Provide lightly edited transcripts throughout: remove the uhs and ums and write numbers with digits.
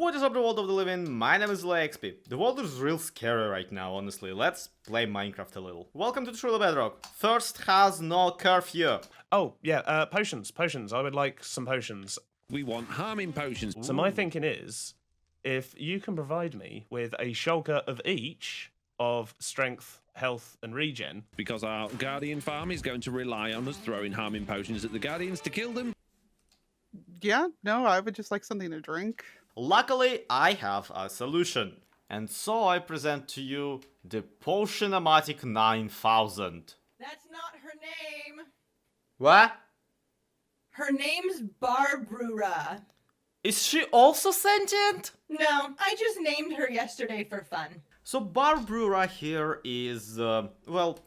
What is up, the world of the living? My name is LexP. The world is real scary right now, honestly. Let's play Minecraft a little. Welcome to Truly Bedrock. Thirst has no curfew. Oh, yeah, potions. I would like some potions. We want harming potions. So my thinking is, if you can provide me with a shulker of each of strength, health, and regen. Because our Guardian farm is going to rely on us throwing harming potions at the Guardians to kill them. Yeah, no, I would just like something to drink. Luckily, I have a solution. And so I present to you the Potion-O-Matic 9000. That's not her name. What? Her name's Barbara. Is she also sentient? No, I just named her yesterday for fun. So Barbara here is, well,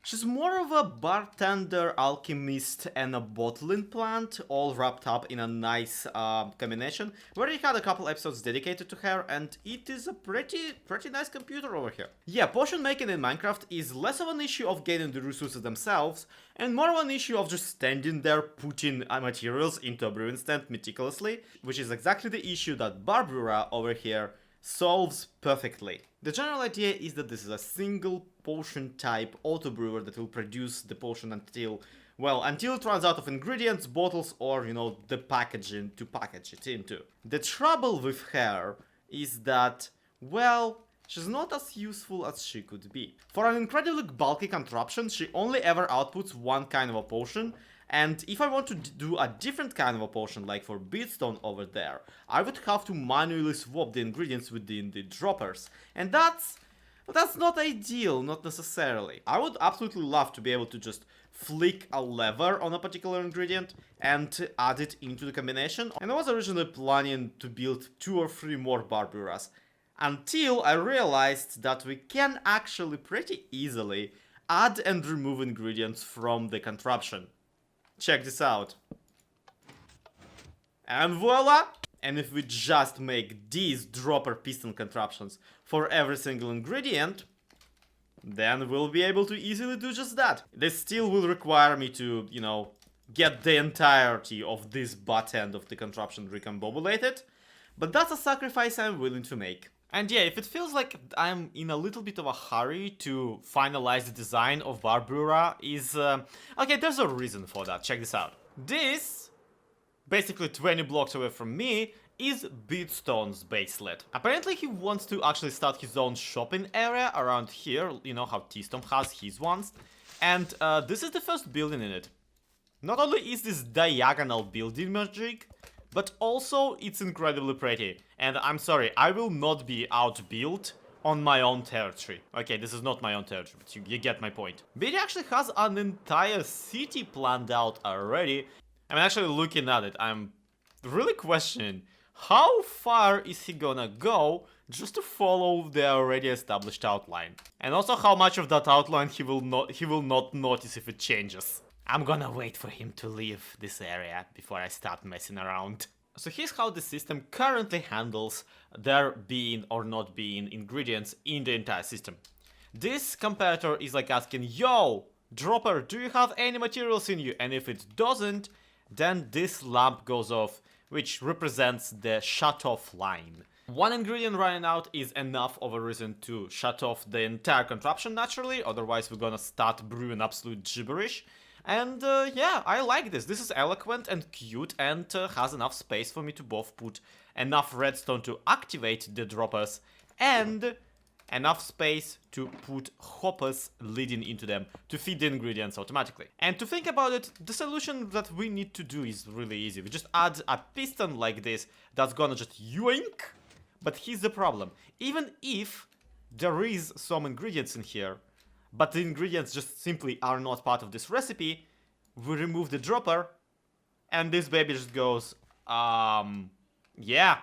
she's more of a bartender, alchemist, and a bottling plant, all wrapped up in a nice combination. We already had a couple episodes dedicated to her, and it is a pretty nice computer over here. Yeah, potion making in Minecraft is less of an issue of getting the resources themselves, and more of an issue of just standing there putting materials into a brewing stand meticulously, which is exactly the issue that Barbara over here solves perfectly. The general idea is that this is a single potion type auto-brewer that will produce the potion until it runs out of ingredients, bottles, or, you know, the packaging to package it into. The trouble with her is that, well, she's not as useful as she could be. For an incredibly bulky contraption, she only ever outputs one kind of a potion, and if I want to do a different kind of a potion, like for redstone over there, I would have to manually swap the ingredients within the droppers. And that's not ideal, not necessarily. I would absolutely love to be able to just flick a lever on a particular ingredient and add it into the combination. And I was originally planning to build 2 or 3 more Barbaras, until I realized that we can actually pretty easily add and remove ingredients from the contraption. Check this out. And voila! And if we just make these dropper piston contraptions for every single ingredient, then we'll be able to easily do just that. This still will require me to, you know, get the entirety of this butt end of the contraption recombobulated, but that's a sacrifice I'm willing to make. And yeah, if it feels like I'm in a little bit of a hurry to finalize the design of Barbara okay, there's a reason for that. Check this out. This, basically 20 blocks away from me, is Beatstone's baselet. Apparently he wants to actually start his own shopping area around here, you know how T-Storm has his ones. And this is the first building in it. Not only is this diagonal building magic, but also it's incredibly pretty. And I'm sorry, I will not be outbuilt on my own territory. Okay, this is not my own territory, but you get my point. But it actually has an entire city planned out already. I'm actually looking at it, I'm really questioning how far is he gonna go just to follow the already established outline. And also how much of that outline he will not notice if it changes. I'm gonna wait for him to leave this area before I start messing around. So here's how the system currently handles there being or not being ingredients in the entire system. This comparator is like asking, yo, dropper, do you have any materials in you? And if it doesn't, then this lamp goes off, which represents the shut-off line. One ingredient running out is enough of a reason to shut off the entire contraption naturally, otherwise we're gonna start brewing absolute gibberish. And yeah, I like this. This is eloquent and cute and has enough space for me to both put enough redstone to activate the droppers and enough space to put hoppers leading into them to feed the ingredients automatically. And to think about it, the solution that we need to do is really easy. We just add a piston like this that's gonna just yoink. But here's the problem. Even if there is some ingredients in here, but the ingredients just simply are not part of this recipe, we remove the dropper, and this baby just goes, yeah.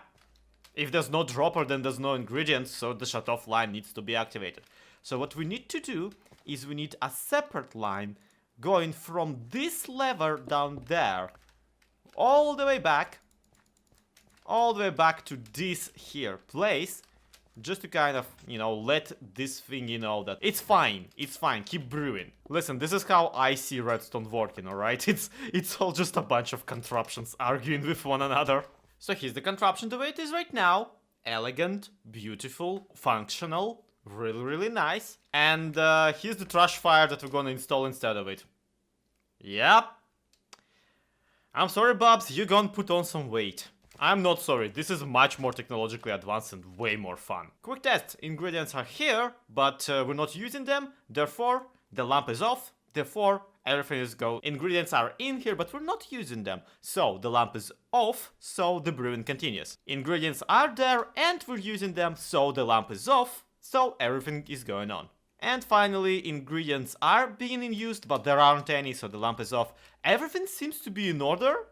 If there's no dropper, then there's no ingredients, so the shut-off line needs to be activated. So what we need to do is we need a separate line going from this lever down there, all the way back to this here place, just to kind of, you know, let this thingy know that it's fine, keep brewing. Listen, this is how I see redstone working, alright? It's all just a bunch of contraptions arguing with one another. So here's the contraption the way it is right now. Elegant, beautiful, functional, really, really nice. And here's the trash fire that we're gonna install instead of it. Yep. I'm sorry, Bubs, you're gonna put on some weight. I'm not sorry, this is much more technologically advanced and way more fun. Quick test, ingredients are here, but we're not using them, therefore the lamp is off, therefore everything is go. Ingredients are in here, but we're not using them. So the lamp is off, so the brewing continues. Ingredients are there and we're using them, so the lamp is off, so everything is going on. And finally, ingredients are being used, but there aren't any, so the lamp is off. Everything seems to be in order.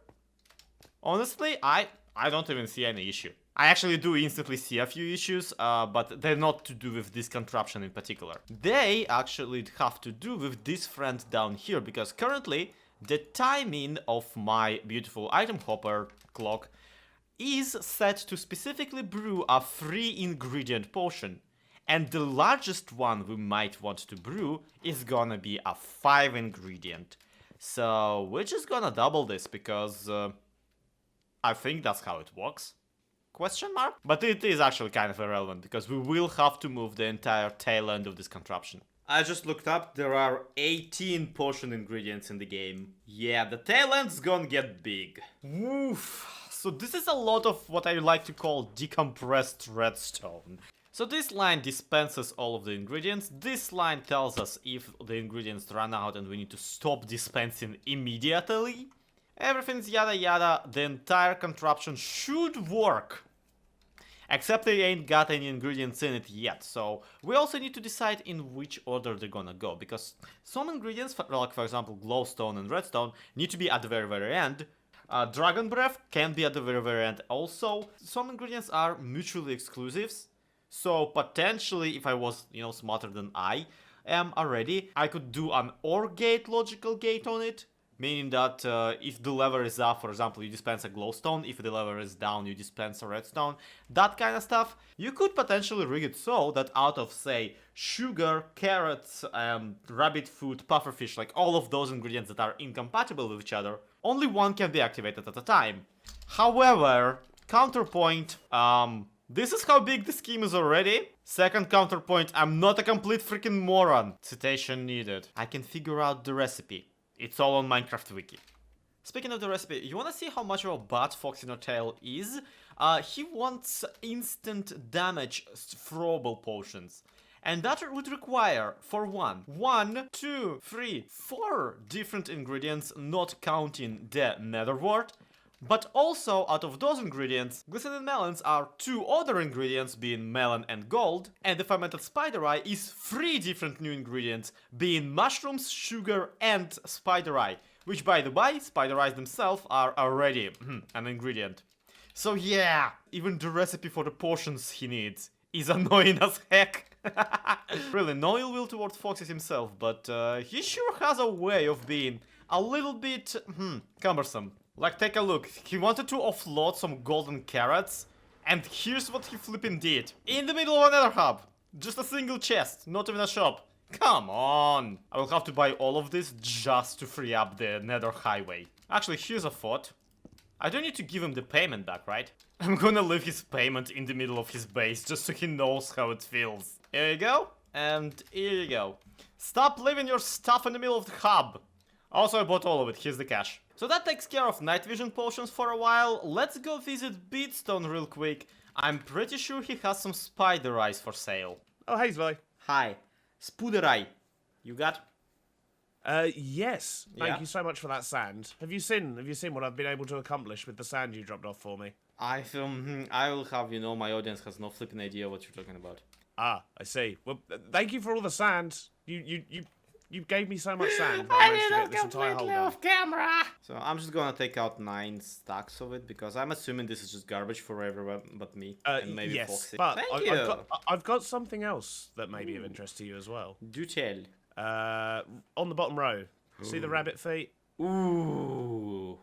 Honestly, I don't even see any issue. I actually do instantly see a few issues, but they're not to do with this contraption in particular. They actually have to do with this friend down here, because currently the timing of my beautiful item hopper clock is set to specifically brew a 3-ingredient potion. And the largest one we might want to brew is gonna be a 5-ingredient. So we're just gonna double this because I think that's how it works. Question mark? But it is actually kind of irrelevant because we will have to move the entire tail end of this contraption. I just looked up, there are 18 potion ingredients in the game. Yeah, the tail end's gonna get big. Woof. So this is a lot of what I like to call decompressed redstone. So this line dispenses all of the ingredients. This line tells us if the ingredients run out and we need to stop dispensing immediately. Everything's yada yada, the entire contraption should work. Except they ain't got any ingredients in it yet, so we also need to decide in which order they're gonna go, because some ingredients, like for example glowstone and redstone, need to be at the very end. Dragon breath can be at the very end also. Some ingredients are mutually exclusives, so potentially if I was, smarter than I am already, I could do an OR gate logical gate on it. Meaning that if the lever is up, for example, you dispense a glowstone, if the lever is down, you dispense a redstone, that kind of stuff. You could potentially rig it so that out of, say, sugar, carrots, rabbit food, pufferfish, like all of those ingredients that are incompatible with each other, only one can be activated at a time. However, counterpoint, this is how big the scheme is already. Second counterpoint, I'm not a complete freaking moron. Citation needed. I can figure out the recipe. It's all on Minecraft Wiki. Speaking of the recipe, you wanna see how much of a bad Fox in our tail is? He wants instant damage throwable potions. And that would require, for one, two, three, 4 different ingredients, not counting the nether wart. But also, out of those ingredients, glistening melons are 2 other ingredients, being melon and gold, and the fermented spider eye is 3 different new ingredients, being mushrooms, sugar, and spider eye, which by the way, spider eyes themselves are already an ingredient. So yeah, even the recipe for the potions he needs is annoying as heck. Really, no ill will towards Foxy himself, but he sure has a way of being a little bit cumbersome. Like, take a look, he wanted to offload some golden carrots, and here's what he flipping did. In the middle of another hub. Just a single chest, not even a shop. Come on! I will have to buy all of this just to free up the nether highway. Actually, here's a thought. I don't need to give him the payment back, right? I'm gonna leave his payment in the middle of his base, just so he knows how it feels. Here you go, and here you go. Stop leaving your stuff in the middle of the hub. Also, I bought all of it, here's the cash. So that takes care of night vision potions for a while. Let's go visit Beatstone real quick. I'm pretty sure he has some spider eyes for sale. Oh, hey, Zly. Hi. Spider eye. You got? Yes. Thank Yeah. you so much for that sand. Have you seen what I've been able to accomplish with the sand you dropped off for me? I will have, my audience has no flipping idea what you're talking about. Ah, I see. Well, thank you for all the sand. You gave me so much sand. I managed to get this entire hole done. camera. So I'm just gonna take out 9 stacks of it because I'm assuming this is just garbage for everyone but me and maybe yes, Foxy. but Thank you. I've got something else that may be of interest to you as well. Do tell. On the bottom row, see the rabbit feet? Ooh.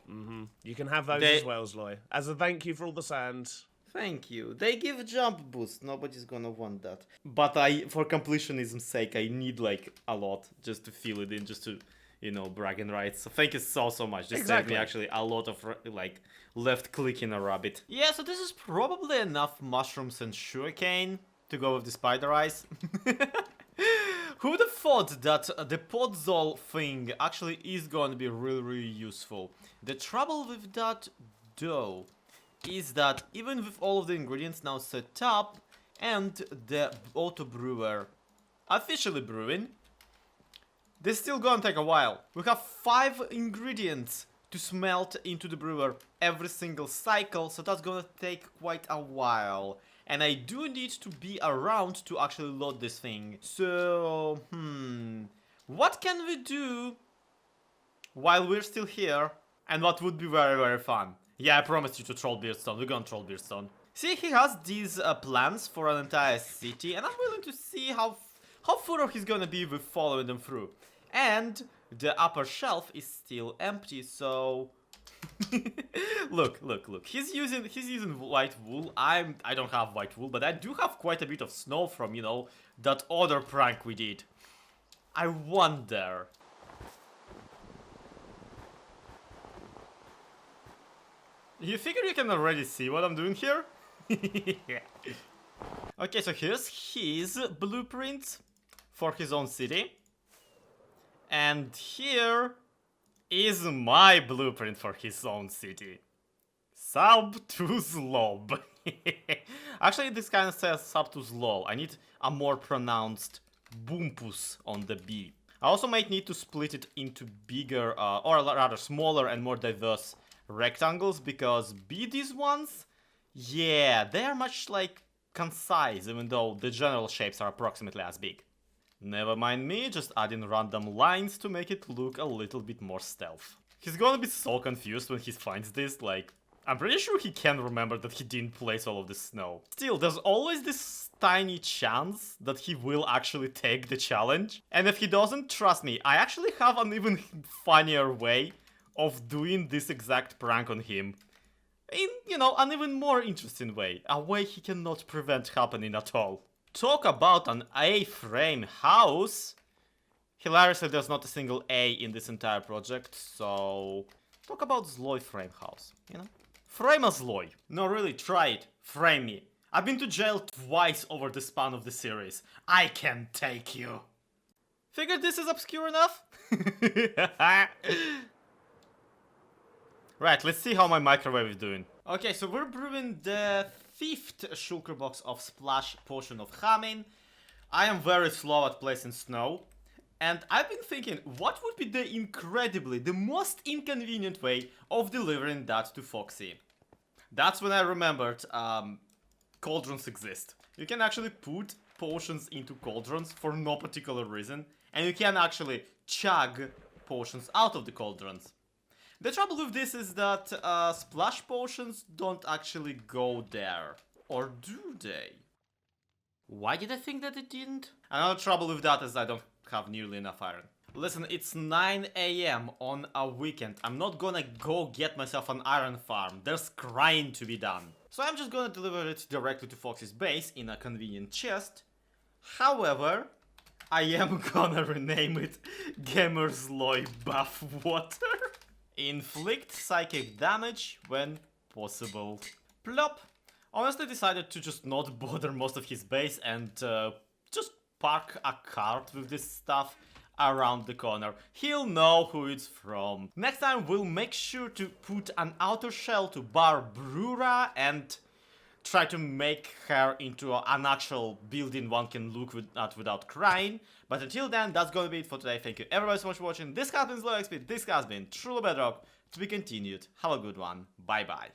You can have those as well, Zloy. As a thank you for all the sand. Thank you. They give jump boost. Nobody's gonna want that. But for completionism's sake, I need like a lot just to fill it in, just to, you know, bragging rights. So thank you so much. This saved Exactly. me actually a lot of like left clicking a rabbit. Yeah, so this is probably enough mushrooms and sugarcane to go with the spider eyes. Who would have thought that the podzol thing actually is going to be really useful? The trouble with that, though, is that even with all of the ingredients now set up and the auto-brewer officially brewing, this is still gonna take a while. We have 5 ingredients to smelt into the brewer every single cycle, so that's gonna take quite a while. And I do need to be around to actually load this thing. So, what can we do while we're still here? And what would be very fun? Yeah, I promised you to troll Beardstone. We're gonna troll Beardstone. See, he has these plans for an entire city, and I'm willing to see how thorough he's gonna be with following them through. And the upper shelf is still empty, so look. He's using white wool. I don't have white wool, but I do have quite a bit of snow from, you know, that other prank we did. I wonder. You figure you can already see what I'm doing here? Okay, so here's his blueprint for his own city. And here is my blueprint for his own city. Sub to Slob. Actually, this kind of says sub to Slol. I need a more pronounced boompus on the B. I also might need to split it into bigger, or rather smaller and more diverse rectangles, because these ones, yeah, they are much like concise, even though the general shapes are approximately as big. Never mind me, just adding random lines to make it look a little bit more stealth. He's gonna be so confused when he finds this, like, I'm pretty sure he can remember that he didn't place all of the snow. Still, there's always this tiny chance that he will actually take the challenge. And if he doesn't, trust me, I actually have an even funnier way of doing this exact prank on him. In, you know, an even more interesting way. A way he cannot prevent happening at all. Talk about an A-frame house. Hilariously, there's not a single A in this entire project, so talk about Zloy frame house, you know? Frame a Zloy. No, really, try it. Frame me. I've been to jail twice over the span of the series. I can take you. Figured this is obscure enough? Right, let's see how my microwave is doing. Okay, so we're brewing the 5th shulker box of Splash Potion of Hammin. I am very slow at placing snow. And I've been thinking, what would be the most inconvenient way of delivering that to Foxy? That's when I remembered cauldrons exist. You can actually put potions into cauldrons for no particular reason. And you can actually chug potions out of the cauldrons. The trouble with this is that splash potions don't actually go there. Or do they? Why did I think that it didn't? Another trouble with that is I don't have nearly enough iron. Listen, it's 9 AM on a weekend. I'm not gonna go get myself an iron farm. There's crying to be done. So I'm just gonna deliver it directly to Foxy's base in a convenient chest. However, I am gonna rename it Gamer's Loy Buff Water. Inflict psychic damage when possible. Plop. Honestly decided to just not bother most of his base and just park a cart with this stuff around the corner. He'll know who it's from. Next time we'll make sure to put an outer shell to Barbrura and try to make her into an actual building one can look at without crying. But until then, that's gonna be it for today. Thank you everybody so much for watching. This has been Slow XP. This has been Truly Bedrock. To be continued. Have a good one. Bye bye.